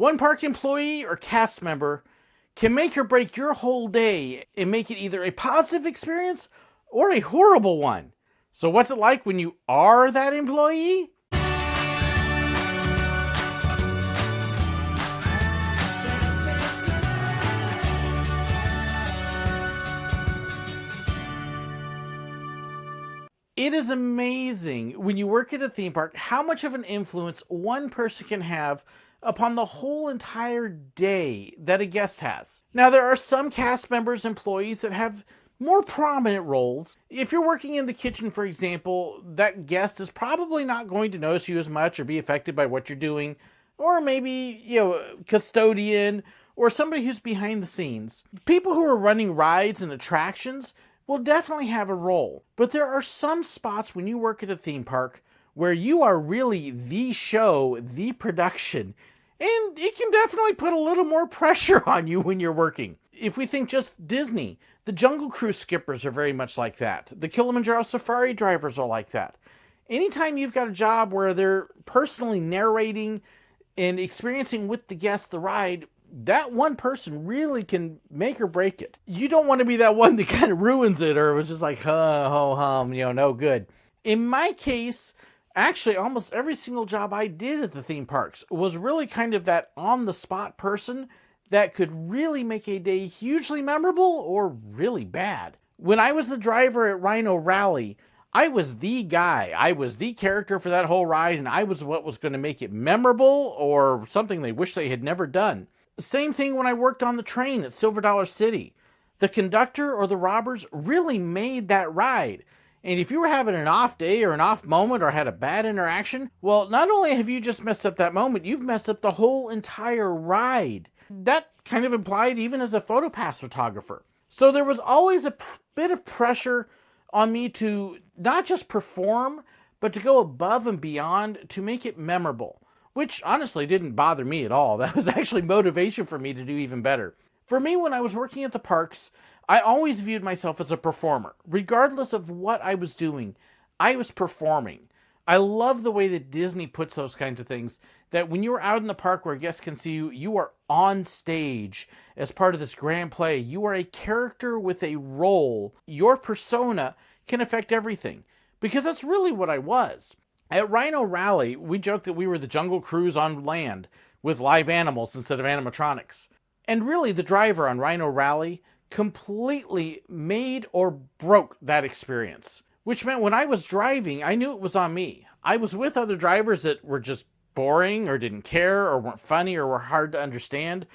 One park employee or cast member can make or break your whole day and make it either a positive experience or a horrible one. So what's it like when you are that employee? It is amazing when you work at a theme park how much of an influence one person can have upon the whole entire day that a guest has. Now, there are some cast members, employees that have more prominent roles. If you're working in the kitchen, for example, that guest is probably not going to notice you as much or be affected by what you're doing. Or maybe, custodian or somebody who's behind the scenes. People who are running rides and attractions will definitely have a role. But there are some spots when you work at a theme park where you are really the show, the production, and it can definitely put a little more pressure on you when you're working. If we think just Disney, the Jungle Cruise skippers are very much like that. The Kilimanjaro Safari drivers are like that. Anytime you've got a job where they're personally narrating and experiencing with the guest the ride, that one person really can make or break it. You don't want to be that one that kind of ruins it or was just like, no good. In my case, actually, almost every single job I did at the theme parks was really kind of that on-the-spot person that could really make a day hugely memorable or really bad. When I was the driver at Rhino Rally, I was the guy. I was the character for that whole ride, and I was what was going to make it memorable or something they wish they had never done. Same thing when I worked on the train at Silver Dollar City. The conductor or the robbers really made that ride. And if you were having an off day or an off moment or had a bad interaction, well, not only have you just messed up that moment, you've messed up the whole entire ride. That kind of implied even as a PhotoPass photographer. So there was always a bit of pressure on me to not just perform, but to go above and beyond to make it memorable. Which honestly didn't bother me at all. That was actually motivation for me to do even better. For me, when I was working at the parks, I always viewed myself as a performer. Regardless of what I was doing, I was performing. I love the way that Disney puts those kinds of things, that when you're out in the park where guests can see you, you are on stage as part of this grand play. You are a character with a role. Your persona can affect everything, because that's really what I was. At Rhino Rally, we joked that we were the Jungle Cruise on land with live animals instead of animatronics. And really, the driver on Rhino Rally completely made or broke that experience. Which meant when I was driving, I knew it was on me. I was with other drivers that were just boring or didn't care or weren't funny or were hard to understand.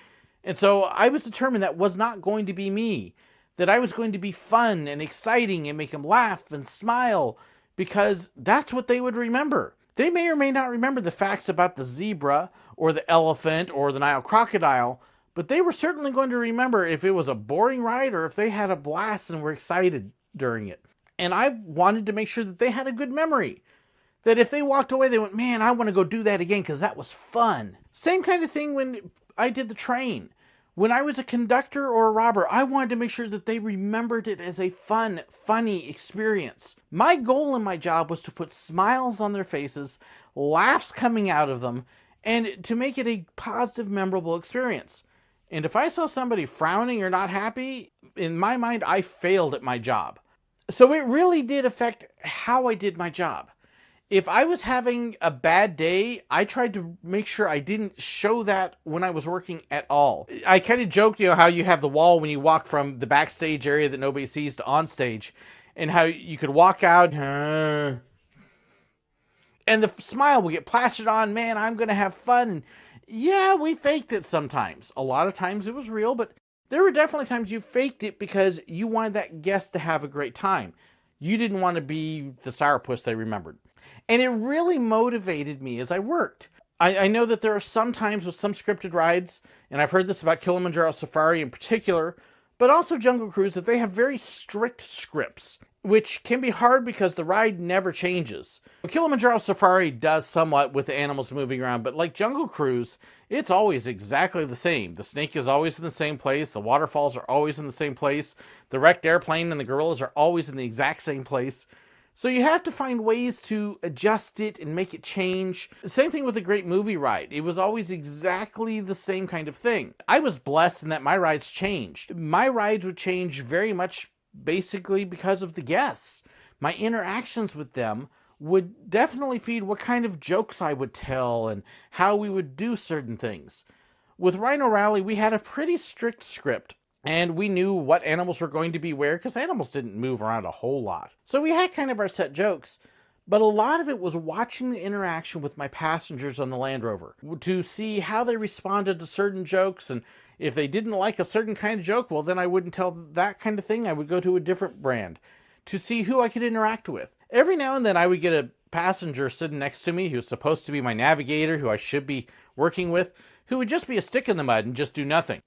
And so I was determined that was not going to be me. That I was going to be fun and exciting and make them laugh and smile, because that's what they would remember. They may or may not remember the facts about the zebra or the elephant or the Nile crocodile, but they were certainly going to remember if it was a boring ride or if they had a blast and were excited during it. And I wanted to make sure that they had a good memory. That if they walked away, they went, man, I want to go do that again because that was fun. Same kind of thing when I did the train. When I was a conductor or a robber, I wanted to make sure that they remembered it as a fun, funny experience. My goal in my job was to put smiles on their faces, laughs coming out of them, and to make it a positive, memorable experience. And if I saw somebody frowning or not happy, in my mind, I failed at my job. So it really did affect how I did my job. If I was having a bad day, I tried to make sure I didn't show that when I was working at all. I kind of joked, how you have the wall when you walk from the backstage area that nobody sees to on stage, and how you could walk out, and the smile will get plastered on, man, I'm going to have fun. Yeah, we faked it sometimes. A lot of times it was real, but there were definitely times you faked it because you wanted that guest to have a great time. You didn't want to be the sourpuss they remembered. And it really motivated me as I worked. I know that there are some times with some scripted rides, and I've heard this about Kilimanjaro Safari in particular, but also Jungle Cruise, that they have very strict scripts, which can be hard because the ride never changes. Kilimanjaro Safari does somewhat with the animals moving around, but like Jungle Cruise, it's always exactly the same. The snake is always in the same place, the waterfalls are always in the same place, the wrecked airplane and the gorillas are always in the exact same place. So you have to find ways to adjust it and make it change. Same thing with a great movie ride. It was always exactly the same kind of thing. I was blessed in that my rides changed. My rides would change very much basically because of the guests. My interactions with them would definitely feed what kind of jokes I would tell and how we would do certain things. With Rhino Rally, we had a pretty strict script, and we knew what animals were going to be where, because animals didn't move around a whole lot. So we had kind of our set jokes, but a lot of it was watching the interaction with my passengers on the Land Rover to see how they responded to certain jokes, and if they didn't like a certain kind of joke, well, then I wouldn't tell that kind of thing. I would go to a different brand to see who I could interact with. Every now and then I would get a passenger sitting next to me who's supposed to be my navigator, who I should be working with, who would just be a stick in the mud and just do nothing.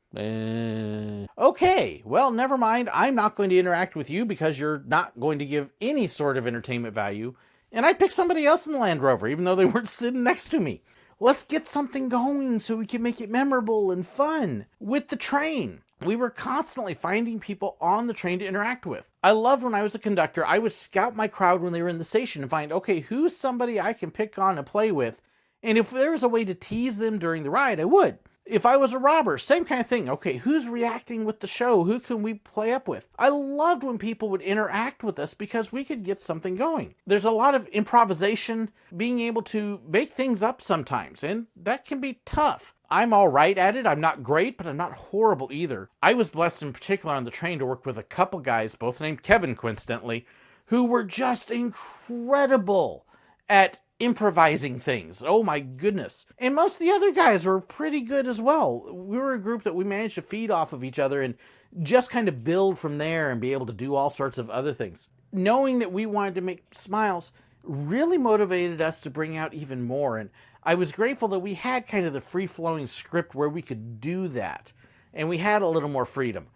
Okay, well, never mind. I'm not going to interact with you because you're not going to give any sort of entertainment value. And I picked somebody else in the Land Rover, even though they weren't sitting next to me. Let's get something going so we can make it memorable and fun. With the train, we were constantly finding people on the train to interact with. I loved when I was a conductor, I would scout my crowd when they were in the station and find, okay, who's somebody I can pick on and play with? And if there was a way to tease them during the ride, I would. If I was a robber, same kind of thing. Okay, who's reacting with the show? Who can we play up with? I loved when people would interact with us because we could get something going. There's a lot of improvisation, being able to make things up sometimes, and that can be tough. I'm all right at it. I'm not great, but I'm not horrible either. I was blessed in particular on the train to work with a couple guys, both named Kevin coincidentally, who were just incredible at improvising things. Oh my goodness. And most of the other guys were pretty good as well. We were a group that we managed to feed off of each other and just kind of build from there and be able to do all sorts of other things. Knowing that we wanted to make smiles really motivated us to bring out even more. And I was grateful that we had kind of the free-flowing script where we could do that. And we had a little more freedom,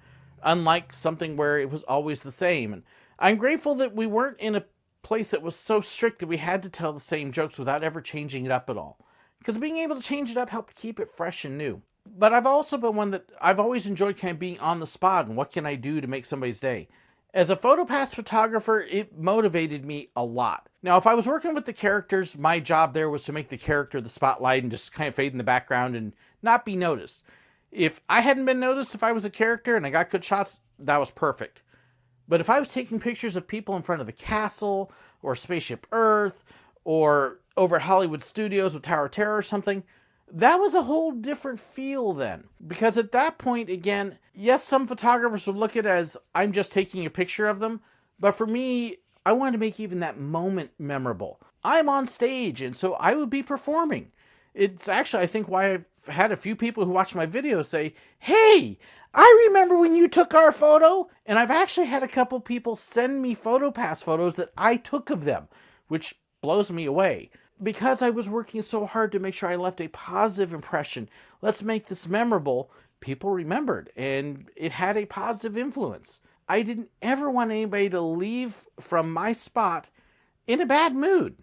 unlike something where it was always the same. And I'm grateful that we weren't in a place that was so strict that we had to tell the same jokes without ever changing it up at all. Because being able to change it up helped keep it fresh and new. But I've also been one that I've always enjoyed kind of being on the spot and what can I do to make somebody's day. As a PhotoPass photographer, it motivated me a lot. Now, if I was working with the characters, my job there was to make the character the spotlight and just kind of fade in the background and not be noticed. If I hadn't been noticed, if I was a character and I got good shots, that was perfect. But if I was taking pictures of people in front of the castle, or Spaceship Earth, or over at Hollywood Studios with Tower of Terror or something, that was a whole different feel then. Because at that point, again, yes, some photographers would look at it as I'm just taking a picture of them, but for me, I wanted to make even that moment memorable. I'm on stage, and so I would be performing. It's actually, I think, why I've had a few people who watch my videos say, "Hey, I remember when you took our photo." And I've actually had a couple people send me PhotoPass photos that I took of them, which blows me away. Because I was working so hard to make sure I left a positive impression, let's make this memorable, people remembered, and it had a positive influence. I didn't ever want anybody to leave from my spot in a bad mood.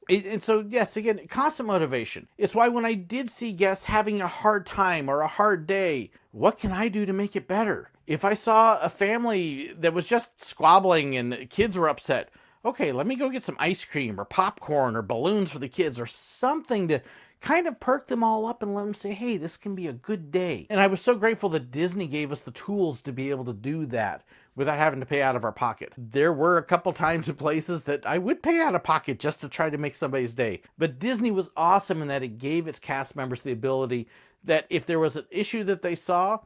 And so, yes, again, constant motivation. It's why when I did see guests having a hard time or a hard day, what can I do to make it better? If I saw a family that was just squabbling and kids were upset, okay, let me go get some ice cream or popcorn or balloons for the kids or something to kind of perk them all up and let them say, hey, this can be a good day. And I was so grateful that Disney gave us the tools to be able to do that without having to pay out of our pocket. There were a couple times and places that I would pay out of pocket just to try to make somebody's day. But Disney was awesome in that it gave its cast members the ability that if there was an issue that they saw,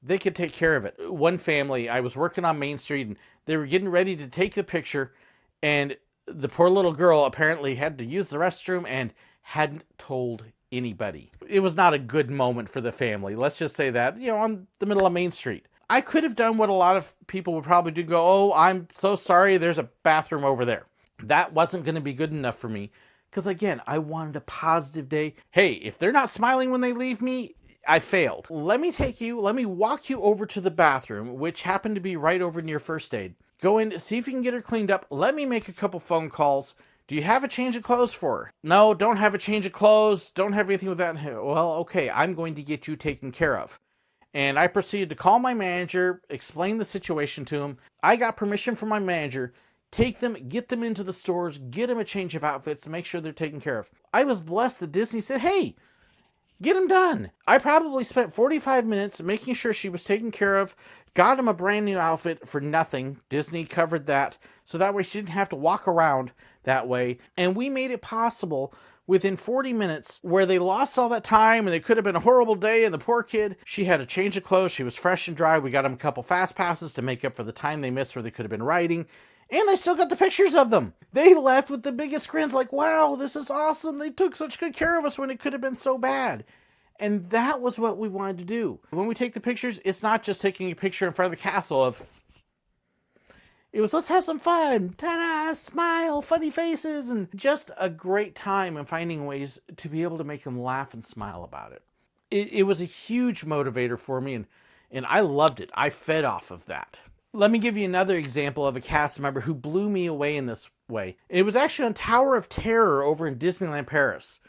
they could take care of it. One family, I was working on Main Street and they were getting ready to take the picture, and the poor little girl apparently had to use the restroom and hadn't told anybody. It was not a good moment for the family. Let's just say that, on the middle of Main Street. I could have done what a lot of people would probably do, go, oh, I'm so sorry, there's a bathroom over there. That wasn't going to be good enough for me. Because again, I wanted a positive day. Hey, if they're not smiling when they leave me, I failed. Let me walk you over to the bathroom, which happened to be right over near First Aid. Go in, see if you can get her cleaned up. Let me make a couple phone calls. Do you have a change of clothes for her? No, don't have a change of clothes. Don't have anything with that. Well, okay, I'm going to get you taken care of. And I proceeded to call my manager, explain the situation to him. I got permission from my manager. take them, get them into the stores, get them a change of outfits, and make sure they're taken care of. I was blessed that Disney said, hey, get them done. I probably spent 45 minutes making sure she was taken care of, got him a brand new outfit for nothing. Disney covered that, so that way she didn't have to walk around that way. And we made it possible within 40 minutes, where they lost all that time and it could have been a horrible day, and the poor kid, she had a change of clothes, she was fresh and dry. We got them a couple fast passes to make up for the time they missed where they could have been riding. And I still got the pictures of them. They left with the biggest grins like, wow, this is awesome. They took such good care of us when it could have been so bad. And that was what we wanted to do. When we take the pictures, it's not just taking a picture in front of the castle of, it was, let's have some fun, ta-da, smile, funny faces, and just a great time and finding ways to be able to make them laugh and smile about it. It was a huge motivator for me, and I loved it. I fed off of that. Let me give you another example of a cast member who blew me away in this way. It was actually on Tower of Terror over in Disneyland Paris.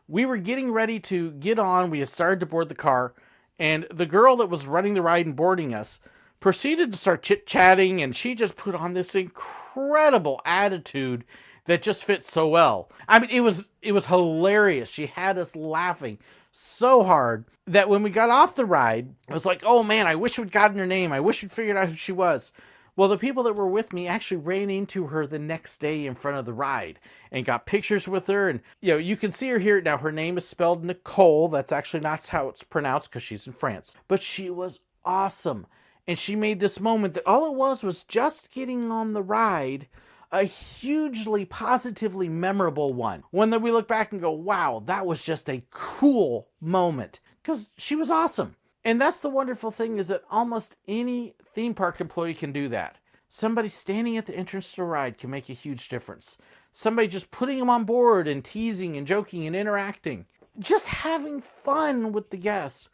We were getting ready to get on. We had started to board the car, and the girl that was running the ride and boarding us proceeded to start chit-chatting, and she just put on this incredible attitude that just fit so well. I mean, it was hilarious. She had us laughing so hard that when we got off the ride, I was like, oh man, I wish we'd gotten her name. I wish we'd figured out who she was. Well, the people that were with me actually ran into her the next day in front of the ride and got pictures with her. And, you know, you can see her here. Now, her name is spelled Nicole. That's actually not how it's pronounced because she's in France. But she was awesome. And she made this moment that all it was just getting on the ride, a hugely positively memorable one. One that we look back and go, wow, that was just a cool moment. Because she was awesome. And that's the wonderful thing, is that almost any theme park employee can do that. Somebody standing at the entrance to the ride can make a huge difference. Somebody just putting them on board and teasing and joking and interacting. Just having fun with the guests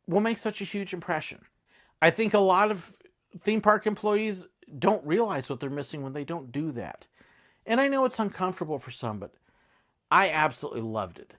will make such a huge impression. I think a lot of theme park employees don't realize what they're missing when they don't do that. And I know it's uncomfortable for some, but I absolutely loved it.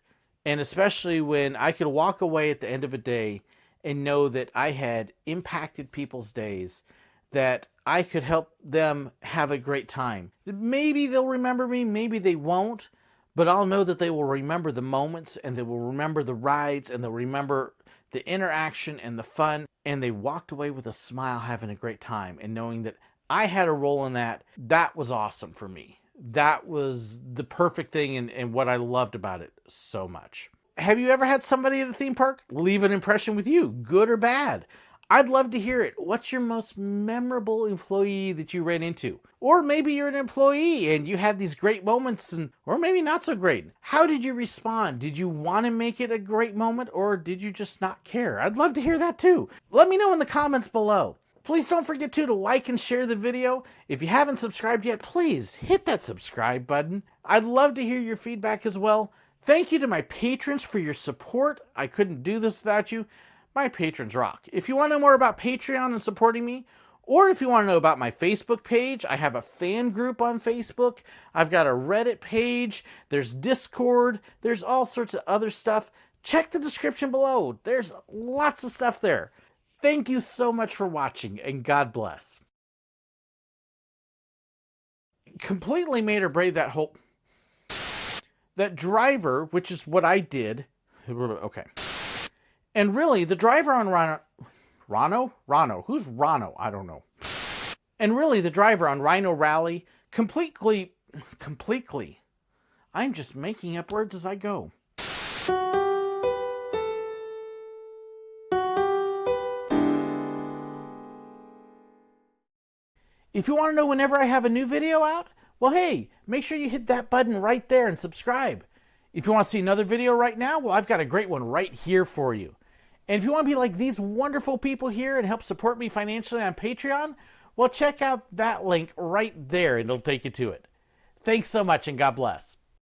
And especially when I could walk away at the end of a day and know that I had impacted people's days, that I could help them have a great time. Maybe they'll remember me, maybe they won't, but I'll know that they will remember the moments, and they will remember the rides, and they'll remember the interaction and the fun, and they walked away with a smile, having a great time, and knowing that I had a role in that. That was awesome for me. That was the perfect thing, and what I loved about it so much. Have you ever had somebody at a theme park leave an impression with you, good or bad? I'd love to hear it. What's your most memorable employee that you ran into? Or maybe you're an employee and you had these great moments, or maybe not so great. How did you respond? Did you want to make it a great moment, or did you just not care? I'd love to hear that too. Let me know in the comments below. Please don't forget to like and share the video. If you haven't subscribed yet, please hit that subscribe button. I'd love to hear your feedback as well. Thank you to my patrons for your support. I couldn't do this without you. My patrons rock. If you want to know more about Patreon and supporting me, or if you want to know about my Facebook page, I have a fan group on Facebook. I've got a Reddit page. There's Discord. There's all sorts of other stuff. Check the description below. There's lots of stuff there. Thank you so much for watching, and God bless. Completely made or break that driver, which is what I did. Okay. And really, the driver on Rhino? Who's Rhino? I don't know. And really, the driver on Rhino Rally, completely, I'm just making up words as I go. If you want to know whenever I have a new video out, well, hey, make sure you hit that button right there and subscribe. If you want to see another video right now, well, I've got a great one right here for you. And if you want to be like these wonderful people here and help support me financially on Patreon, well, check out that link right there and it'll take you to it. Thanks so much, and God bless.